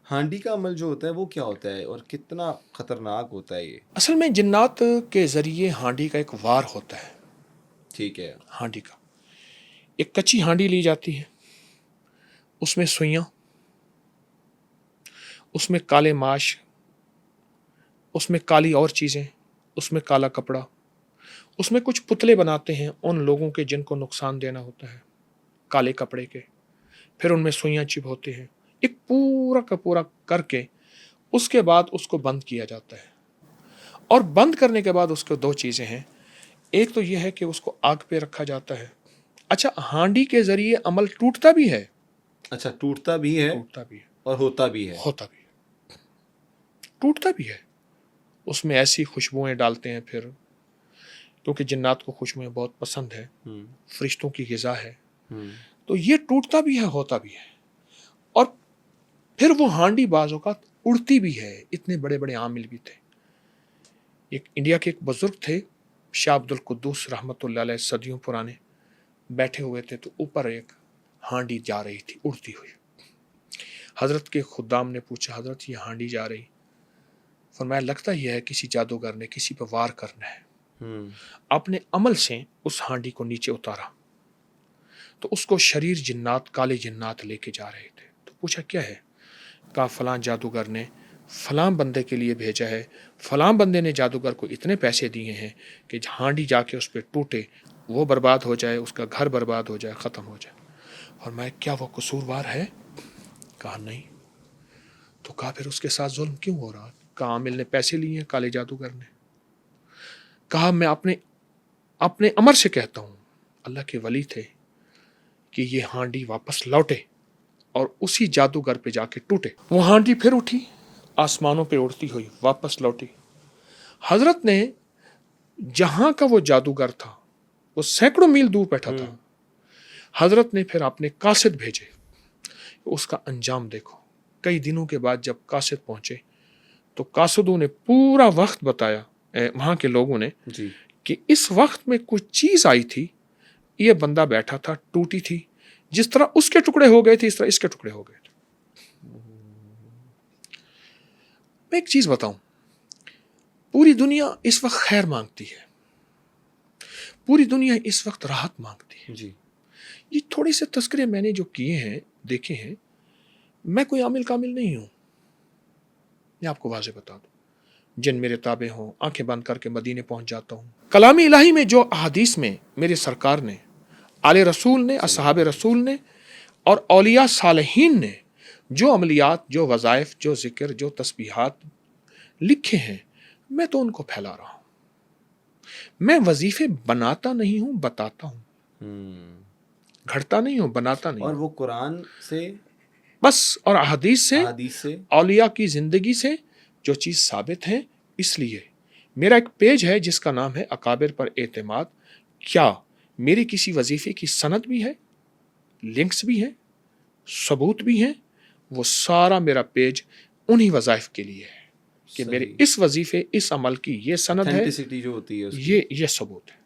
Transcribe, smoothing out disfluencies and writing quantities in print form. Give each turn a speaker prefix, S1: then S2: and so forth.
S1: ہانڈی کا عمل جو ہوتا ہے وہ کیا ہوتا ہے اور کتنا خطرناک ہوتا ہے یہ؟
S2: اصل میں جنات کے ذریعے ہانڈی کا ایک وار ہوتا ہے.
S1: ٹھیک ہے.
S2: ہانڈی کا ایک کچی ہانڈی لی جاتی ہے، اس میں سوئیاں، اس میں کالے ماش، اس میں کالی اور چیزیں، اس میں کالا کپڑا، اس میں کچھ پتلے بناتے ہیں ان لوگوں کے جن کو نقصان دینا ہوتا ہے کالے کپڑے کے، پھر ان میں سوئیاں چپ ہوتے ہیں، ایک پورا کا پورا کر کے اس کے بعد اس کو بند کیا جاتا ہے. اور بند کرنے کے بعد اس کو دو چیزیں ہیں، ایک تو یہ ہے کہ اس کو آگ پہ رکھا جاتا ہے. اچھا، ہانڈی کے ذریعے عمل ٹوٹتا بھی ہے.
S1: اچھا، ٹوٹتا بھی ہے اور ہوتا بھی ہے.
S2: ہوتا بھی ہے، ٹوٹتا بھی ہے. اس میں ایسی خوشبوئیں ڈالتے ہیں پھر، کیونکہ جنات کو خوشبوئیں بہت پسند ہے، فرشتوں کی غذا ہے، تو یہ ٹوٹتا بھی ہے، ہوتا بھی ہے. اور پھر وہ ہانڈی بعض اوقات اڑتی بھی ہے. اتنے بڑے بڑے عامل بھی تھے. ایک انڈیا کے ایک بزرگ تھے شاہ عبد القدوس رحمۃ اللہ علیہ، صدیوں پرانے، بیٹھے ہوئے تھے تو اوپر ایک ہانڈی جا رہی تھی اڑتی ہوئی. حضرت کے خدام نے پوچھا، حضرت یہ ہانڈی جا رہی؟ فرمایا لگتا یہ ہے کسی جادوگر نے کسی پہ وار کرنا ہے. اپنے عمل سے اس ہانڈی کو نیچے اتارا تو اس کو شریر جنات، کالے جنات لے کے جا رہے تھے. تو پوچھا کیا ہے؟ کہا فلاں جادوگر نے فلاں بندے کے لیے بھیجا ہے، فلاں بندے نے جادوگر کو اتنے پیسے دیے ہیں کہ ہانڈی جا کے اس پہ ٹوٹے، وہ برباد ہو جائے، اس کا گھر برباد ہو جائے، ختم ہو جائے. اور میں کیا وہ قصوروار ہے؟ کہا نہیں. تو کہا پھر اس کے ساتھ ظلم کیوں ہو رہا؟ کہا عامل نے پیسے لیے ہیں کالے جادوگر نے. کہا میں اپنے امر سے کہتا ہوں، اللہ کے ولی تھے، کہ یہ ہانڈی واپس لوٹے اور اسی جادوگر پہ جا کے ٹوٹے. وہ ہانڈی پھر اٹھی، آسمانوں پہ اڑتی ہوئی واپس لوٹی. حضرت نے جہاں کا وہ جادوگر تھا وہ سینکڑوں میل دور بیٹھا تھا. حضرت نے پھر اپنے قاصد بھیجے، اس کا انجام دیکھو. کئی دنوں کے بعد جب قاصد پہنچے تو قاصدوں نے پورا وقت بتایا، وہاں کے لوگوں نے، کہ اس وقت میں کچھ چیز آئی تھی، یہ بندہ بیٹھا تھا، ٹوٹی تھی، جس طرح اس کے ٹکڑے ہو گئے تھے اس طرح اس کے ٹکڑے ہو گئے تھے. میں ایک چیز بتاؤں، پوری دنیا اس وقت خیر مانگتی ہے، پوری دنیا اس وقت راحت مانگتی ہے. یہ تھوڑے سے تذکرے میں نے جو کیے ہیں، دیکھے ہیں، میں کوئی عامل کامل نہیں ہوں، میں آپ کو واضح بتا دوں. جن میرے تابع ہوں، آنکھیں بند کر کے مدینے پہنچ جاتا ہوں. کلام الہی میں جو احادیث میں میرے سرکار نے، آل رسول نے، اصحاب رسول نے اور اولیاء صالحین نے جو عملیات، جو وظائف، جو ذکر، جو تسبیحات لکھے ہیں، میں تو ان کو پھیلا رہا ہوں. میں وظیفے بناتا نہیں ہوں، بتاتا ہوں. گھڑتا نہیں ہوں، بناتا نہیں.
S1: اور وہ قرآن سے
S2: بس اور احادیث سے، اولیاء کی زندگی سے جو چیز ثابت ہے. اس لیے میرا ایک پیج ہے جس کا نام ہے اکابر پر اعتماد. کیا میری کسی وظیفے کی سند بھی ہے، لنکس بھی ہیں، ثبوت بھی ہیں؟ وہ سارا میرا پیج انہی وظائف کے لیے ہے کہ میرے اس وظیفے، اس عمل کی یہ سند ہے،
S1: جو ہوتی ہے
S2: یہ ثبوت ہے.